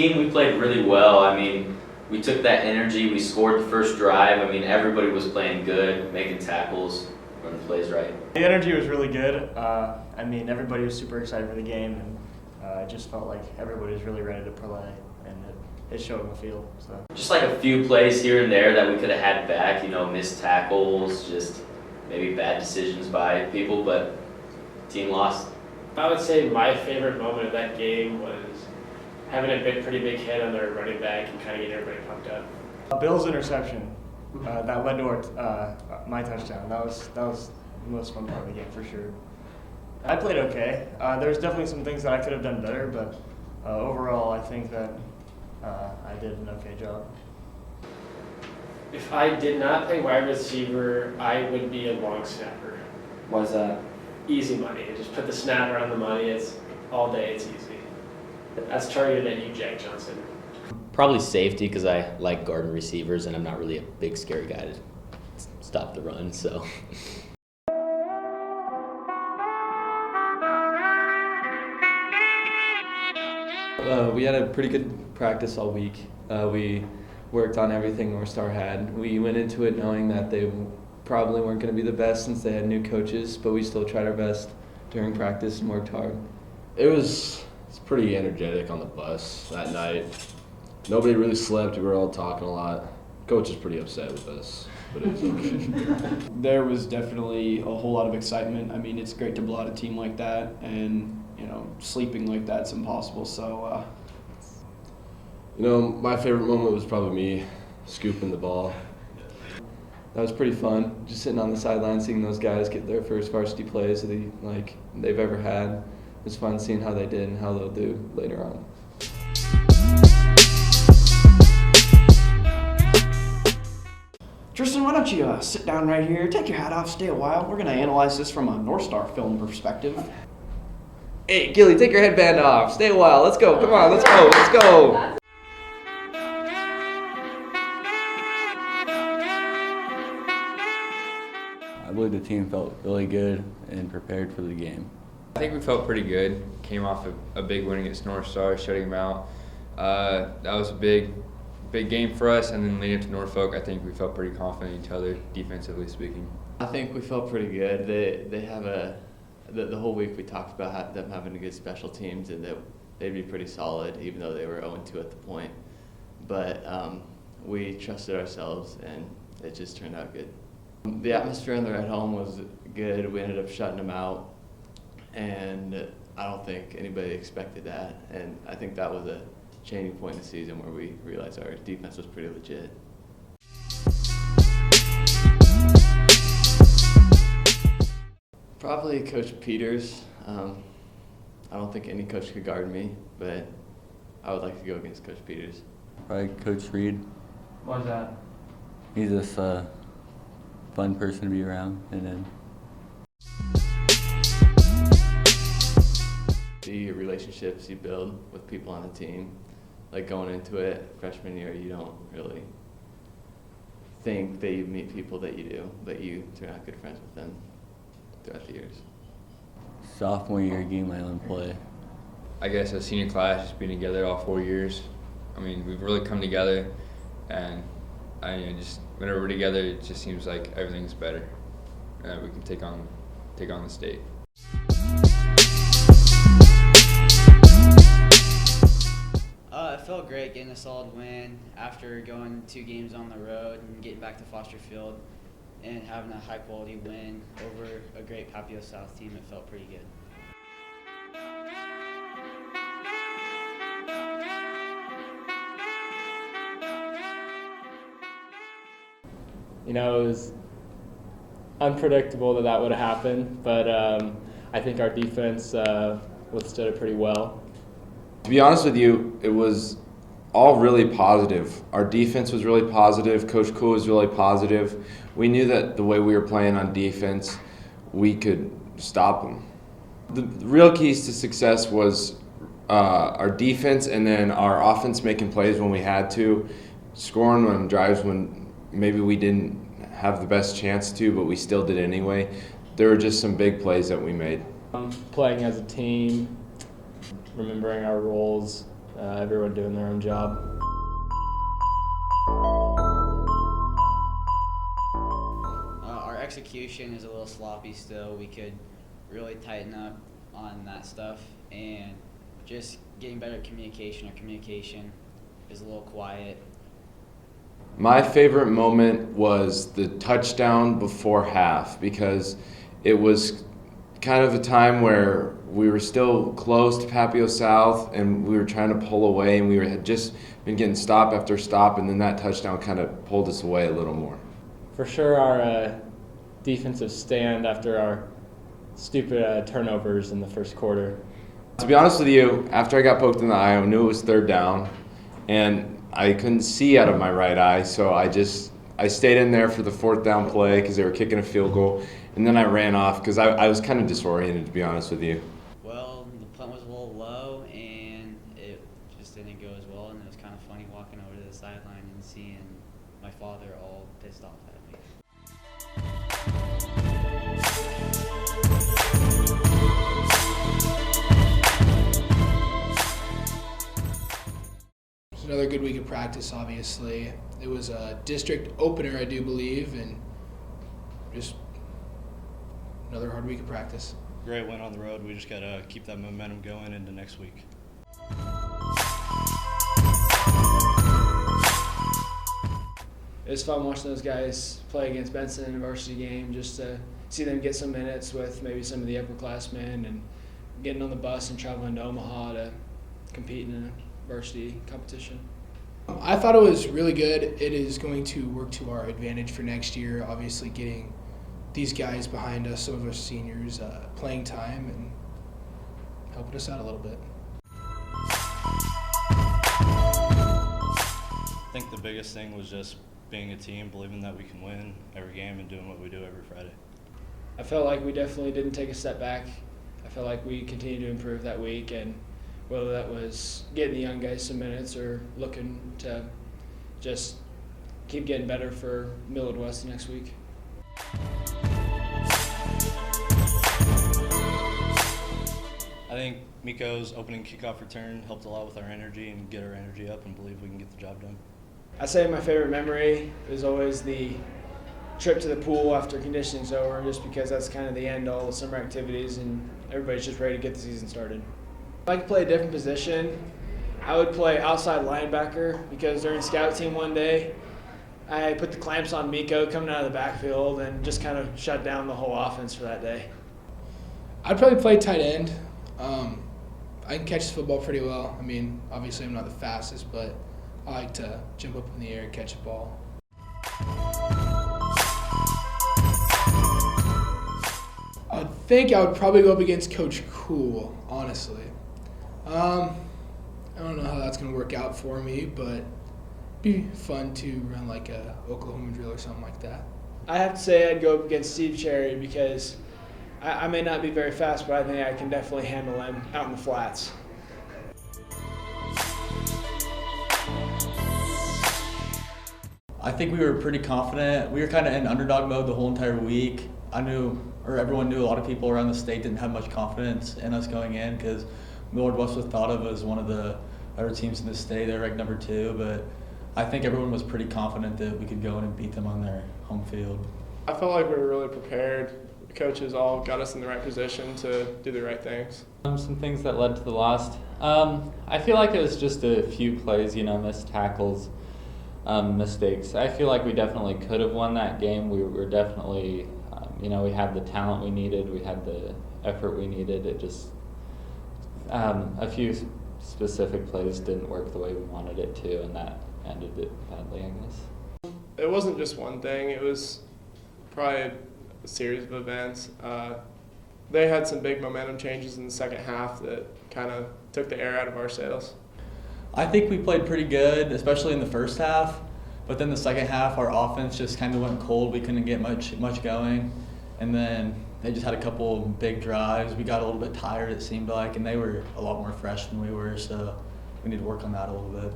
team, we played really well. I mean, we took that energy, we scored the first drive. I mean, everybody was playing good, making tackles, running plays right. The energy was really good. I mean, everybody was super excited for the game, and I just felt like everybody was really ready to play, and it showed in the field. So Just like a few plays here and there that we could have had back, you know, missed tackles, just maybe bad decisions by people, but team lost. I would say my favorite moment of that game was having a pretty big hit on their running back and kind of getting everybody pumped up. Bill's interception that led to my touchdown. That was the most fun part of the game for sure. I played okay. There's definitely some things that I could have done better, but overall I think that I did an okay job. If I did not play wide receiver, I would be a long snapper. Why's that? Easy money. Just put the snapper on the money. It's all day. It's easy. That's targeted at you, Jack Johnson. Probably safety because I like guarding receivers and I'm not really a big scary guy to stop the run, so. We had a pretty good practice all week. We worked on everything North Star had. We went into it knowing that they probably weren't going to be the best since they had new coaches, but we still tried our best during practice and worked hard. It's pretty energetic on the bus that night. Nobody really slept. We were all talking a lot. Coach is pretty upset with us, but it was okay. There was definitely a whole lot of excitement. I mean, it's great to blow out a team like that, and sleeping like that's impossible. So, My favorite moment was probably me scooping the ball. That was pretty fun, just sitting on the sideline, seeing those guys get their first varsity plays they've ever had. It was fun seeing how they did and how they'll do later on. Tristan, why don't you sit down right here, take your hat off, stay a while. We're going to analyze this from a North Star film perspective. Hey, Gilly, take your headband off. Stay a while. Let's go. Come on, let's go. Let's go. I believe the team felt really good and prepared for the game. I think we felt pretty good. Came off a big win against North Star, shutting them out. That was a big game for us, and then leading up to Norfolk, I think we felt pretty confident in each other, defensively speaking. I think we felt pretty good. They have the whole week we talked about them having a good special teams and that they'd be pretty solid, even though they were 0-2 at the point. But we trusted ourselves, and it just turned out good. The atmosphere in the Red Home was good. We ended up shutting them out, and I don't think anybody expected that. And I think that was a changing point in the season where we realized our defense was pretty legit. Probably Coach Peters. I don't think any coach could guard me, but I would like to go against Coach Peters. Probably Coach Reed. Why's that? He's just a fun person to be around, and then the relationships you build with people on the team, like going into it freshman year, you don't really think that you meet people that you do, but you turn out good friends with them throughout the years. sophomore year getting my own play. I guess a senior class, just being together all 4 years. I mean, we've really come together, and just whenever we're together, it just seems like everything's better. We can take on the state. It felt great getting a solid win after going 2 games on the road and getting back to Foster Field and having a high-quality win over a great Papio South team. It felt pretty good. It was unpredictable that would happen, but I think our defense withstood it pretty well. To be honest with you, it was all really positive. Our defense was really positive. Coach Cool was really positive. We knew that the way we were playing on defense, we could stop them. The real keys to success was our defense and then our offense making plays when we had to, scoring on drives when maybe we didn't have the best chance to, but we still did anyway. There were just some big plays that we made. Playing as a team, remembering our roles, everyone doing their own job. Our execution is a little sloppy still. We could really tighten up on that stuff, and just getting better at communication. Our communication is a little quiet. My favorite moment was the touchdown before half, because it was kind of a time where we were still close to Papio South and we were trying to pull away, and had just been getting stop after stop, and then that touchdown kind of pulled us away a little more. For sure, our defensive stand after our stupid turnovers in the first quarter. To be honest with you, after I got poked in the eye, I knew it was third down, and I couldn't see out of my right eye, so I stayed in there for the fourth down play because they were kicking a field goal, and then I ran off because I was kind of disoriented, to be honest with you. Well, the punt was a little low, and it just didn't go as well, and it was kind of funny walking over to the sideline and seeing my father all pissed off at me. Another good week of practice, obviously. It was a district opener, I do believe, and just another hard week of practice. Great win on the road. We just got to keep that momentum going into next week. It was fun watching those guys play against Benson in a varsity game, just to see them get some minutes with maybe some of the upperclassmen and getting on the bus and traveling to Omaha to compete in a varsity competition. I thought it was really good. It is going to work to our advantage for next year, obviously getting these guys behind us, some of our seniors, playing time and helping us out a little bit. I think the biggest thing was just being a team, believing that we can win every game and doing what we do every Friday. I felt like we definitely didn't take a step back. I felt like we continued to improve that week, and whether that was getting the young guys some minutes or looking to just keep getting better for Millard West next week. I think Miko's opening kickoff return helped a lot with our energy and get our energy up and believe we can get the job done. I say my favorite memory is always the trip to the pool after conditioning's over, just because that's kind of the end of all the summer activities and everybody's just ready to get the season started. If I could play a different position, I would play outside linebacker, because during scout team one day, I put the clamps on Miko coming out of the backfield and just kind of shut down the whole offense for that day. I'd probably play tight end. I can catch the football pretty well. I mean, obviously I'm not the fastest, but I like to jump up in the air and catch the ball. I think I would probably go up against Coach Cool, honestly. I don't know how that's going to work out for me, but it'd be fun to run like a Oklahoma drill or something like that. I have to say I'd go up against Steve Cherry, because I may not be very fast, but I think I can definitely handle him out in the flats. I think we were pretty confident. We were kind of in underdog mode the whole entire week. Everyone knew a lot of people around the state didn't have much confidence in us going in, because Millard West was thought of as one of the better teams in the state. They're ranked number 2, but I think everyone was pretty confident that we could go in and beat them on their home field. I felt like we were really prepared. The coaches all got us in the right position to do the right things. Some things that led to the loss. I feel like it was just a few plays, missed tackles, mistakes. I feel like we definitely could have won that game. We were definitely, we had the talent we needed. We had the effort we needed. It just, a few specific plays didn't work the way we wanted it to, and that ended it badly, I guess. It wasn't just one thing. It was probably a series of events. They had some big momentum changes in the second half that kind of took the air out of our sails. I think we played pretty good, especially in the first half, but then the second half our offense just kind of went cold. We couldn't get much going, and then they just had a couple big drives. We got a little bit tired, it seemed like, and they were a lot more fresh than we were, so we need to work on that a little bit.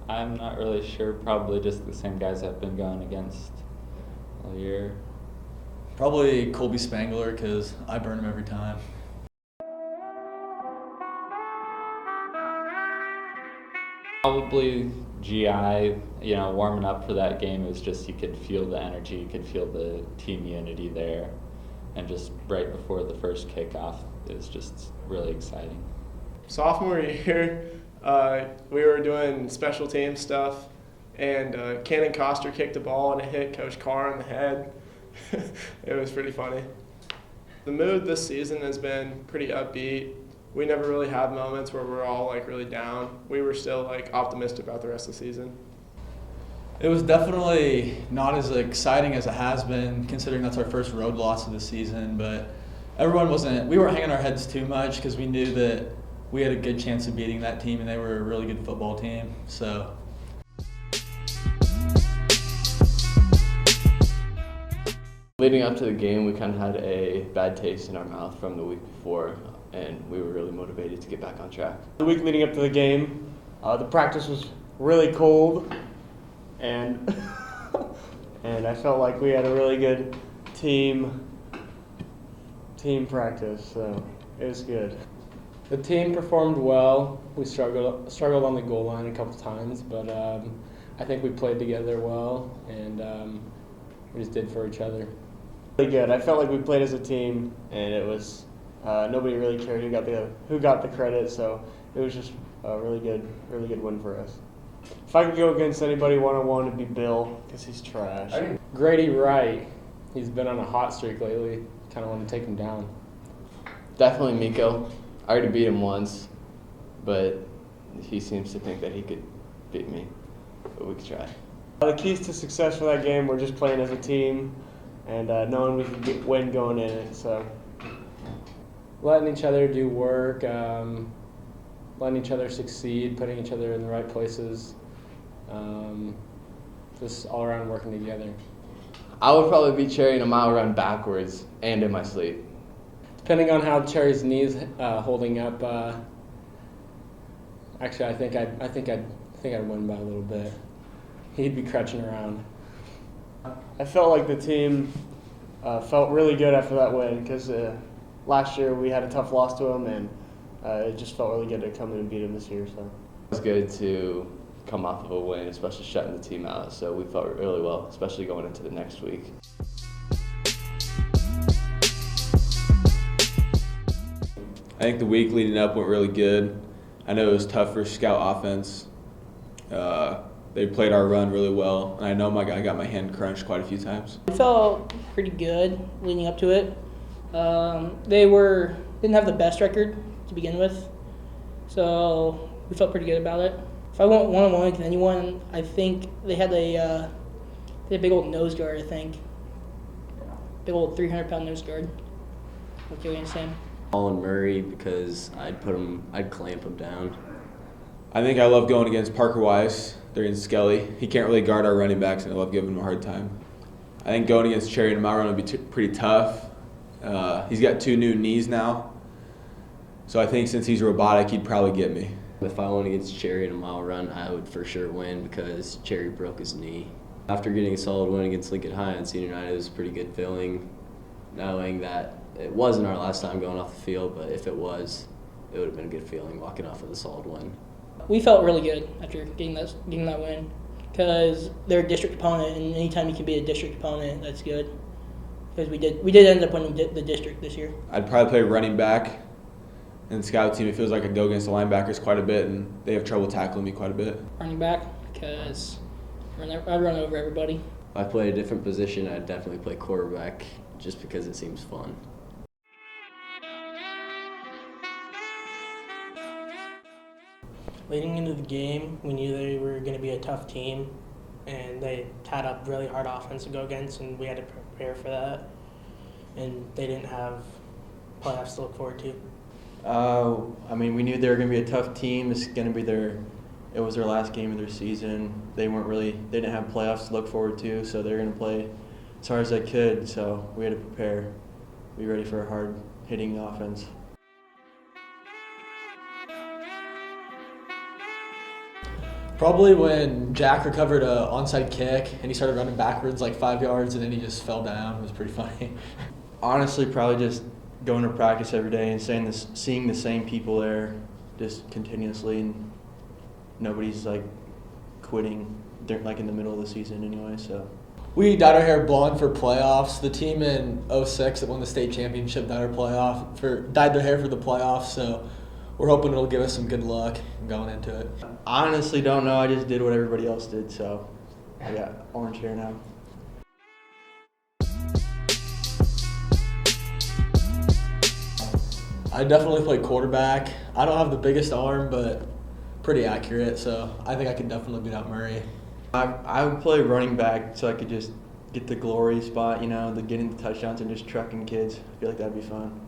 I'm not really sure. Probably just the same guys I've been going against all year. Probably Colby Spangler because I burn him every time. Probably GI, warming up for that game is just you could feel the energy, you could feel the team unity there. And just right before the first kickoff, it was just really exciting. Sophomore year, we were doing special team stuff, and Cannon Coster kicked the ball and it hit Coach Carr in the head. It was pretty funny. The mood this season has been pretty upbeat. We never really have moments where we're all really down. We were still optimistic about the rest of the season. It was definitely not as exciting as it has been, considering that's our first road loss of the season, but we weren't hanging our heads too much because we knew that we had a good chance of beating that team and they were a really good football team. So. Leading up to the game, we kind of had a bad taste in our mouth from the week before, and we were really motivated to get back on track. The week leading up to the game, the practice was really cold, and and I felt like we had a really good team practice, so it was good. The team performed well. We struggled on the goal line a couple times, but I think we played together well, and we just did for each other. Really good. I felt like we played as a team, and it was nobody really cared who got the credit, so it was just a really good win for us. If I could go against anybody one-on-one, it'd be Bill, because he's trash. Grady Wright, he's been on a hot streak lately. Kind of want to take him down. Definitely Miko. I already beat him once, but he seems to think that he could beat me, but we could try. The keys to success for that game were just playing as a team and knowing we could win going in it. So, letting each other do work, letting each other succeed, putting each other in the right places, just all around working together. I would probably be Cherry in a mile run backwards and in my sleep. Depending on how Cherry's knees holding up, actually I think I'd win by a little bit. He'd be crutching around. I felt like the team felt really good after that win because last year we had a tough loss to them, and it just felt really good to come in and beat them this year. So It was good to come off of a win, especially shutting the team out. So we felt really well, especially going into the next week. I think the week leading up went really good. I know it was tough for scout offense. They played our run really well, and I know I got my hand crunched quite a few times. It felt pretty good leading up to it. They didn't have the best record to begin with, so we felt pretty good about it. If I went one-on-one with anyone, I think they had a big old nose guard. I think big old 300-pound nose guard. What you saying? Colin Murray, because I'd clamp him down. I think I love going against Parker Weiss. They're in Skelly. He can't really guard our running backs, and I love giving him a hard time. I think going against Cherry in a mile run would be pretty tough. He's got 2 new knees now, so I think since he's robotic, he'd probably get me. If I went against Cherry in a mile run, I would for sure win because Cherry broke his knee. After getting a solid win against Lincoln High on senior night, it was a pretty good feeling, knowing that it wasn't our last time going off the field, but if it was, it would have been a good feeling walking off with a solid win. We felt really good after getting that win because they're a district opponent, and anytime you can beat a district opponent, that's good. Because we did end up winning the district this year. I'd probably play running back. In the scout team, it feels like I go against the linebackers quite a bit, and they have trouble tackling me quite a bit. Running back, because I run over everybody. If I play a different position, I'd definitely play quarterback just because it seems fun. Leading into the game, we knew they were going to be a tough team, and they had a really hard offense to go against, and we had to prepare for that. And they didn't have playoffs to look forward to. We knew they were going to be a tough team. It's going to be it was their last game of their season. They didn't have playoffs to look forward to, so they were going to play as hard as they could. So we had to prepare, be ready for a hard-hitting offense. Probably when Jack recovered a onside kick and he started running backwards like 5 yards and then he just fell down. It was pretty funny. Honestly, probably just going to practice every day and seeing the same people there just continuously, and nobody's like quitting. They're like in the middle of the season anyway, so. We dyed our hair blonde for playoffs. The team in 06 that won the state championship dyed their hair for the playoffs, so we're hoping it'll give us some good luck going into it. I honestly don't know. I just did what everybody else did, so I got orange hair now. I definitely play quarterback. I don't have the biggest arm, but pretty accurate, so I think I can definitely beat out Murray. I would play running back so I could just get the glory spot, the getting the touchdowns and just trucking kids. I feel like that'd be fun.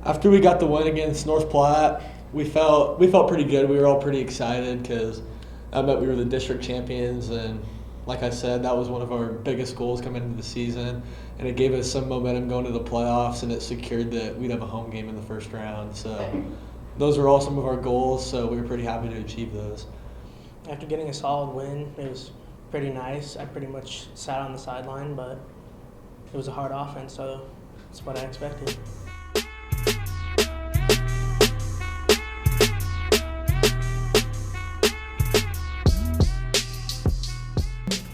After we got the win against North Platte, we felt pretty good. We were all pretty excited because I meant we were the district champions, and like I said, that was one of our biggest goals coming into the season, and it gave us some momentum going to the playoffs, and it secured that we'd have a home game in the first round. So those were all some of our goals, so we were pretty happy to achieve those. After getting a solid win, it was pretty nice. I pretty much sat on the sideline, but it was a hard offense, so that's what I expected.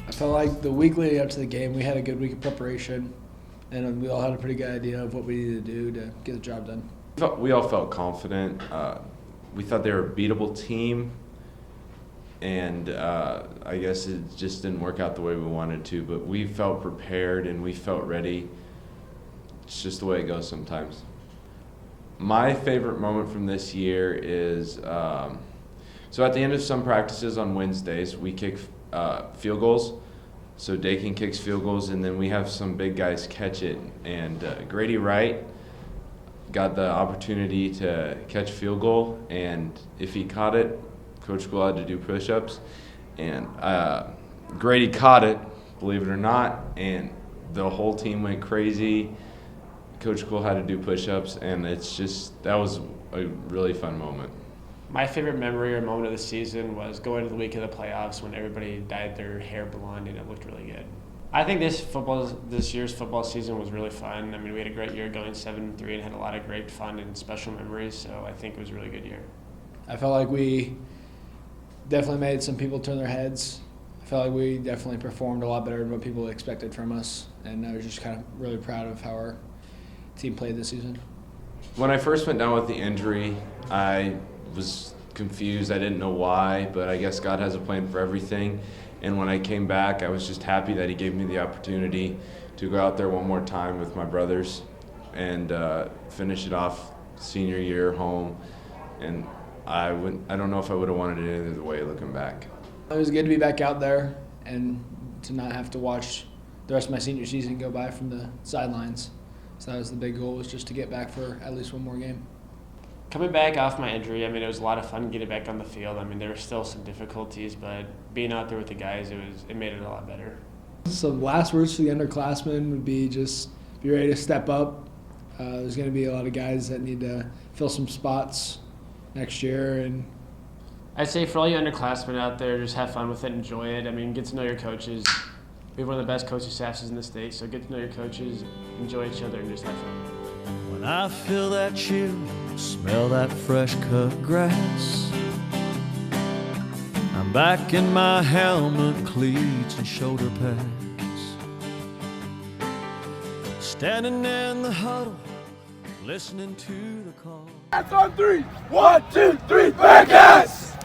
I felt like the week leading up to the game, we had a good week of preparation, and we all had a pretty good idea of what we needed to do to get the job done. We all felt confident. We thought they were a beatable team, and I guess it just didn't work out the way we wanted to, but we felt prepared and we felt ready. It's just the way it goes sometimes. My favorite moment from this year is, so at the end of some practices on Wednesdays, we kick field goals. So Dakin kicks field goals, and then we have some big guys catch it. And Grady Wright got the opportunity to catch a field goal, and if he caught it, Coach School had to do push-ups. And Grady caught it, believe it or not, and the whole team went crazy. Coach School had to do push-ups, and that was a really fun moment. My favorite memory or moment of the season was going to the week of the playoffs when everybody dyed their hair blonde and it looked really good. I think this year's football season was really fun. I mean, we had a great year going 7-3 and had a lot of great fun and special memories, so I think it was a really good year. I felt like we definitely made some people turn their heads. I felt like we definitely performed a lot better than what people expected from us, and I was just kind of really proud of how our team played this season. When I first went down with the injury, I was confused. I didn't know why, but I guess God has a plan for everything. And when I came back, I was just happy that he gave me the opportunity to go out there one more time with my brothers and finish it off senior year home. And I don't know if I would have wanted it any other way looking back. It was good to be back out there and to not have to watch the rest of my senior season go by from the sidelines. So that was the big goal, was just to get back for at least one more game. Coming back off my injury, I mean, it was a lot of fun getting back on the field. I mean, there were still some difficulties, but being out there with the guys, it made it a lot better. So last words for the underclassmen would be just be ready to step up. There's going to be a lot of guys that need to fill some spots next year. And I'd say for all you underclassmen out there, just have fun with it, enjoy it. I mean, get to know your coaches. We have one of the best coaching staffs in the state, so get to know your coaches, enjoy each other, and just have fun. When I feel that chill, smell that fresh cut grass, I'm back in my helmet, cleats, and shoulder pads, standing in the huddle, listening to the call. That's on three. 1, 2, 3, back ass!